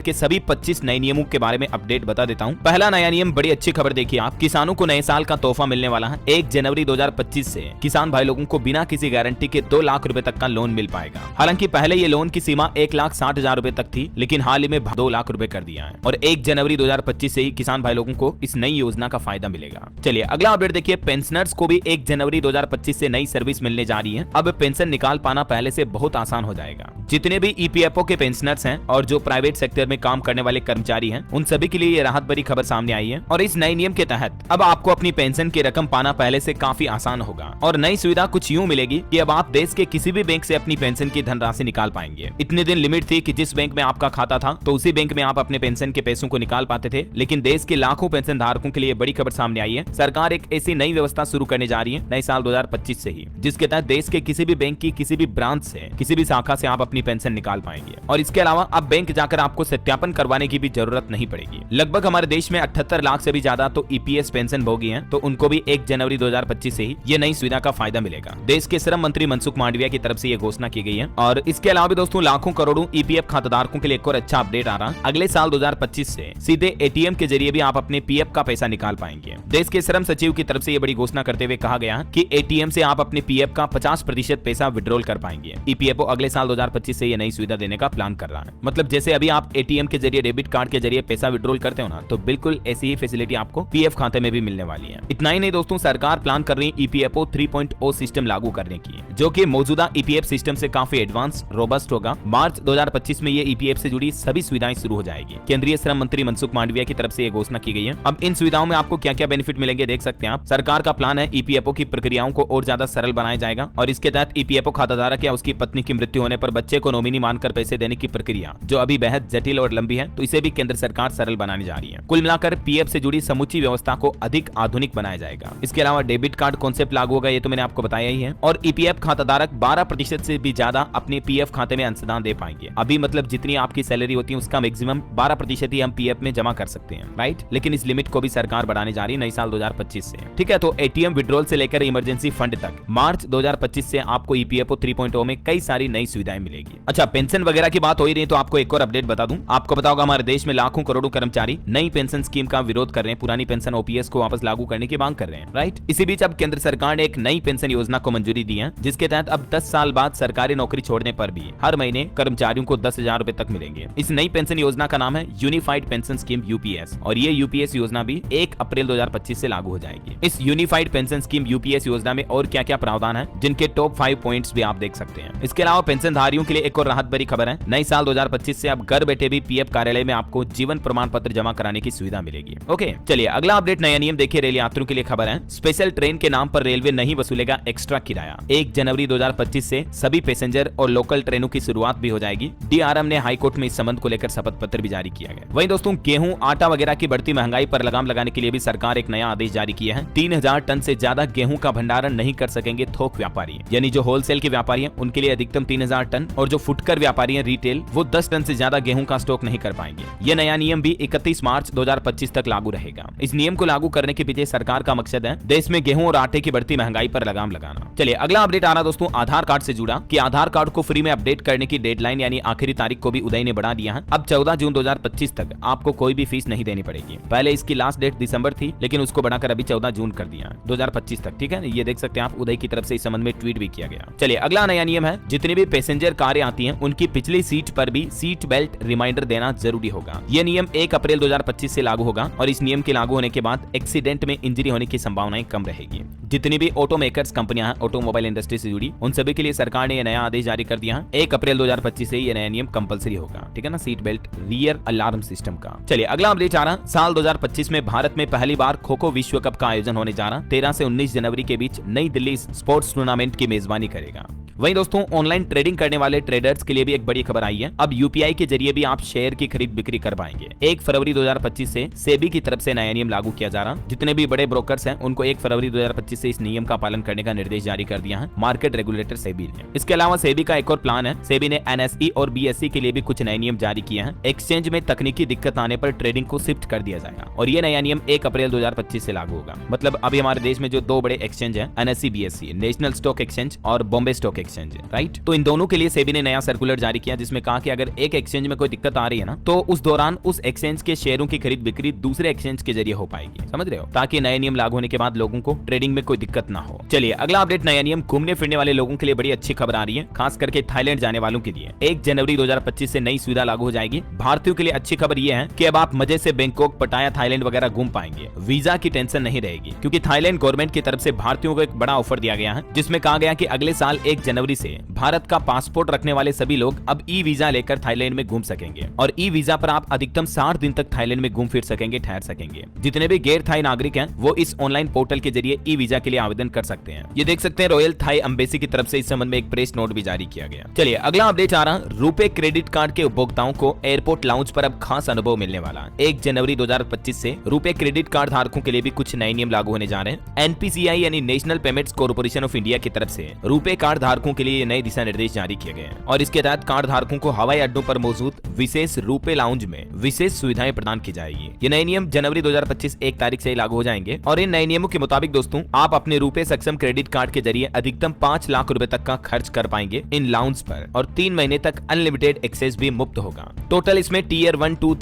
के सभी 25 नए नियमों के बारे में अपडेट बता देता हूं। पहला नया नियम, बड़ी अच्छी खबर देखिए आप, किसानों को नए साल का तोहफा मिलने वाला है। 1 जनवरी 2025 से किसान भाई लोगों को बिना किसी गारंटी के 2 लाख रुपए तक का लोन मिल पाएगा। हालांकि पहले ये लोन की सीमा 1,60,000 रुपए तक थी, लेकिन हाल ही में 2 लाख रुपए कर दिया है और 1 जनवरी 2025 से ही किसान भाई लोगों को इस नई योजना का फायदा मिलेगा। चलिए अगला अपडेट देखिए, पेंशनर्स को भी 1 जनवरी 2025 से नई सर्विस मिलने जा रही है। अब पेंशन निकाल पाना पहले से बहुत आसान हो जाएगा। जितने भी ईपीएफओ के पेंशनर्स हैं और जो प्राइवेट सेक्टर में काम करने वाले कर्मचारी हैं, उन सभी के लिए ये राहत भरी खबर सामने आई है। और इस नए नियम के तहत अब आपको अपनी पेंशन की रकम पाना पहले से काफी आसान होगा। और नई सुविधा कुछ यूं मिलेगी कि अब आप देश के किसी भी बैंक से अपनी पेंशन की धनराशि निकाल पाएंगे। इतने दिन लिमिट थी कि जिस बैंक में आपका खाता था तो उसी बैंक में आप अपने पेंशन के पैसों को निकाल पाते थे, लेकिन देश के लाखों पेंशन धारकों के लिए बड़ी खबर सामने आई है। सरकार एक ऐसी नई व्यवस्था शुरू करने जा रही है नए साल 2025 से ही, जिसके तहत देश के किसी भी बैंक की किसी भी ब्रांच से, किसी भी शाखा से आप अपनी पेंशन निकाल पाएंगे। और इसके अलावा अब बैंक जाकर आपको सत्यापन करवाने की भी जरूरत नहीं पड़ेगी। लगभग हमारे देश में 78 लाख से भी ज्यादा तो ईपीएस पेंशन भोगी हैं, तो उनको भी 1 जनवरी 2025 से ही ये नई सुविधा का फायदा मिलेगा। देश के श्रम मंत्री मनसुख मांडविया की तरफ से ये घोषणा की गई है। और इसके अलावा भी दोस्तों लाखों करोड़ों ईपीएफ खाताधारकों के लिए एक और अच्छा अपडेट आ रहा है। अगले साल 2025 से सीधे एटीएम के जरिए भी आप अपने पीएफ का पैसा निकाल पाएंगे। देश के श्रम सचिव की तरफ से ये बड़ी घोषणा करते हुए कहा गया कि एटीएम से आप अपने पीएफ का 50% पैसा विड्रॉल कर पाएंगे। ईपीएफओ अगले साल 2025 से ये नई सुविधा देने का प्लान कर रहा है। मतलब जैसे अभी आप एटीएम के जरिए, डेबिट कार्ड के जरिए पैसा विड्रॉल करते हो ना, तो बिल्कुल ऐसी ही फैसिलिटी आपको पीएफ खाते में भी मिलने वाली है। इतना ही नहीं दोस्तों, सरकार प्लान कर रही है ईपीएफओ 3.0 सिस्टम लागू करने की, जो कि मौजूदा ईपीएफ सिस्टम से काफी एडवांस, रोबस्ट होगा। मार्च 2025 में ये ईपीएफ से जुड़ी सभी सुविधाएं शुरू हो जाएगी। केंद्रीय श्रम मंत्री मनसुख मांडविया की तरफ से ये घोषणा की गई है। अब इन सुविधाओं में आपको क्या क्या बेनिफिट मिलेंगे देख सकते हैं आप। सरकार का प्लान है ईपीएफओ की प्रक्रियाओं को और ज्यादा सरल बनाया जाएगा और इसके तहत ईपीएफओ खाताधारक या उसकी पत्नी की मृत्यु होने पर बच्चे को नॉमिनी मानकर पैसे देने की प्रक्रिया, जो अभी बेहद जटिल और लंबी है, तो इसे भी केंद्र सरकार सरल बनाने जा रही है। कुल मिलाकर पीएफ से जुड़ी समूची व्यवस्था को अधिक आधुनिक बनाया जाएगा। इसके अलावा डेबिट कार्ड कॉन्सेप्ट लागू होगा, ये तो मैंने आपको बताया ही है। और ईपीएफ खाताधारक 12% से भी ज्यादा अपने पीएफ खाते में अंशदान दे पाएंगे। अभी मतलब जितनी आपकी सैलरी होती है उसका मैक्सिमम 12% ही हम पीएफ में जमा कर सकते हैं, राइट। लेकिन इस लिमिट को भी सरकार बढ़ाने जा रही है नई साल 2025 से। ठीक है, तो एटीएम विड्रॉल से लेकर इमरजेंसी फंड तक मार्च 2025 से आपको ईपीएफओ 3.0 में कई सारी नई सुविधाएं मिलेगी। अच्छा, पेंशन वगैरह की बात हो ही रही है तो आपको एक और अपडेट बता दूं। आपको पता होगा हमारे देश में लाखों करोड़ों कर्मचारी नई पेंशन स्कीम का विरोध कर रहे हैं, पुरानी पेंशन ओपीएस को वापस लागू करने की मांग कर रहे हैं, राइट। इसी बीच अब केंद्र सरकार ने एक नई पेंशन योजना को मंजूरी दी है, जिसके तहत अब 10 साल बाद सरकारी नौकरी छोड़ने पर भी हर महीने कर्मचारियों को 10,000 रुपए तक मिलेंगे। इस नई पेंशन योजना का नाम है यूनिफाइड पेंशन स्कीम यूपीएस, और ये यूपीएस योजना भी 1 अप्रैल 2025 से लागू हो जाएगी। इस यूनिफाइड पेंशन स्कीम यूपीएस योजना में और क्या क्या प्रावधान है, जिनके टॉप 5 पॉइंट्स भी आप देख सकते हैं। इसके अलावा पेंशनधारियों के लिए एक और राहत भरी खबर है। नई साल 2025 से अब घर बैठे भी पीएफ कार्यालय में आपको जीवन प्रमाण पत्र जमा कराने की सुविधा मिलेगी। ओके, चलिए अगला अपडेट, नया नियम देखिए, रेल यात्रियों के लिए खबर है। स्पेशल ट्रेन के नाम पर रेलवे नहीं वसूलेगा एक्स्ट्रा किराया। 1 जनवरी 2025 से सभी पैसेंजर और लोकल ट्रेनों की शुरुआत भी हो जाएगी। डीआरएम ने हाईकोर्ट में इस संबंध को लेकर शपथ पत्र भी जारी किया गया। वहीं दोस्तों, गेहूं, आटा वगैरह की बढ़ती महंगाई पर लगाम लगाने के लिए भी सरकार एक नया आदेश जारी किया है। 3,000 टन से ज्यादा गेहूं का भंडारण नहीं कर सकेंगे थोक व्यापारी, यानी जो होलसेल के व्यापारी हैं उनके लिए अधिकतम 3,000 टन, और जो फुटकर व्यापारी हैं रिटेल, वो 10 टन से ज्यादा गेहूं का स्टॉक नहीं कर पाएंगे। यह नया नियम भी 31 मार्च 2025 तक लागू रहेगा। इस नियम को लागू करने के पीछे सरकार का मकसद है देश में गेहूं और आटे की बढ़ती महंगाई पर लगाम लगाना। चलिए अगला अपडेट आ रहा दोस्तों, आधार कार्ड से जुड़ा, कि आधार कार्ड को फ्री में अपडेट करने की डेडलाइन यानी आखिरी तारीख को भी उदय ने बढ़ा दिया है। अब 14 जून 2025 तक आपको कोई भी फीस नहीं देनी पड़ेगी। पहले इसकी लास्ट डेट दिसंबर थी, लेकिन उसको बढ़ाकर अभी 14 जून कर दिया 2025 तक। ठीक है, ये देख सकते हैं आप, उदय की तरफ से इस संबंध में ट्वीट भी किया गया। चलिए अगला नया नियम है, जितनी भी पैसेंजर कारें आती हैं उनकी पिछली सीट पर भी सीट बेल्ट रिमाइंडर देना जरूरी होगा। यह नियम 1 अप्रैल 2025 से लागू होगा और इस नियम के लागू होने के बाद एक्सीडेंट में इंजरी होने की संभावनाएं कम रहेगी। जितनी भी ऑटो मेकर्स कंपनियां हैं ऑटोमोबाइल इंडस्ट्री से जुड़ी, उन सभी के लिए सरकार ने यह नया आदेश जारी कर दिया है। 1 अप्रैल 2025 से यह नया नियम कंपलसरी होगा। ठीक है ना, seat belt rear alarm system का। चलिए अगला अपडेट आ रहा, साल 2025 में भारत में पहली बार खो खो विश्व कप का आयोजन होने जा रहा। 13 से 19 जनवरी के बीच नई दिल्ली स्पोर्ट्स टूर्नामेंट की मेजबानी करेगा। वहीं दोस्तों, ऑनलाइन ट्रेडिंग करने वाले ट्रेडर्स के लिए भी एक बड़ी खबर आई है। अब यूपीआई के जरिए भी आप शेयर की खरीद बिक्री कर पाएंगे। 1 फरवरी 2025 से सेबी की तरफ से नया नियम लागू किया जा रहा। जितने भी बड़े ब्रोकर्स हैं उनको 1 फरवरी 2025 से इस नियम का पालन करने का निर्देश जारी कर दिया है मार्केट रेगुलेटर सेबी ने। इसके अलावा सेबी का एक और प्लान है। सेबी ने एनएसई और बीएसई के लिए भी कुछ नए नियम जारी किए हैं। एक्सचेंज में तकनीकी दिक्कत आने पर ट्रेडिंग को शिफ्ट कर दिया जाएगा और ये नया नियम 1 अप्रैल 2025 से लागू होगा। मतलब अभी हमारे देश में जो 2 बड़े एक्सचेंज हैं, NSE BSE, national stock exchange और Bombay stock exchange, exchange, right. तो इन दोनों के लिए सेबी ने नया सर्कुलर जारी किया जिसमें कहा कि अगर एक एक्सचेंज में कोई दिक्कत आ रही है ना, तो उस दौरान उस एक्सचेंज के शेयरों की खरीद बिक्री दूसरे एक्सचेंज के जरिए हो पाएगी, समझ रहे हो, ताकि नए नियम लागू होने के बाद लोगों को ट्रेडिंग में कोई दिक्कत ना हो। चलिए अगला अपडेट, नया नियम। घूमने फिरने वाले लोगों के लिए बड़ी अच्छी खबर आ रही है, खास करके थाईलैंड जाने वालों के लिए 1 जनवरी 2025 से नई सुविधा लागू हो जाएगी। भारतीयों के लिए अच्छी खबर यह है कि अब आप मजे से बैंकॉक, पटाया, थाईलैंड वगैरह घूम पाएंगे। वीजा की टेंशन नहीं रहेगी, क्योंकि थाईलैंड गवर्नमेंट की तरफ से भारतीयों को एक बड़ा ऑफर दिया गया है, जिसमें कहा गया कि अगले साल 1 जनवरी से भारत का पासपोर्ट रखने वाले सभी लोग अब ई वीजा लेकर थाईलैंड में घूम सकेंगे, और ई वीजा पर आप अधिकतम 60 दिन तक थाईलैंड में घूम फिर सकेंगे, ठहर सकेंगे। जितने भी गैर थाई नागरिक हैं वो इस ऑनलाइन पोर्टल के जरिए ई वीजा के लिए आवेदन कर सकते हैं। ये देख सकते हैं रॉयल थाई एम्बेसी की तरफ से इस संबंध में एक प्रेस नोट भी जारी किया गया। चलिए अगला अपडेट आ रहा, रुपे क्रेडिट कार्ड के उपभोक्ताओं को एयरपोर्ट लाउंज पर अब खास अनुभव मिलने वाला। 1 जनवरी 2025 से रुपे क्रेडिट कार्ड धारकों के लिए भी कुछ नए नियम लागू होने जा रहे हैं। एनपीसीआई यानी national payments corporation of India की तरफ से रुपे कार्ड धारकों के लिए नए दिशा निर्देश जारी किए गए हैं, और इसके तहत कार्ड धारकों को हवाई अड्डों पर मौजूद विशेष रुपे लाउंज में विशेष सुविधाएं प्रदान की जाएगी। ये नए नियम जनवरी 2025 1 तारीख से लागू हो जाएंगे, और इन नए नियमों के मुताबिक दोस्तों आप अपने रुपे सक्षम क्रेडिट कार्ड के जरिए अधिकतम 5 लाख रुपए तक का खर्च कर पाएंगे इन लाउंज पर, और 3 महीने तक अनलिमिटेड एक्सेस भी मुफ्त होगा। टोटल इसमें टीयर 1, 2,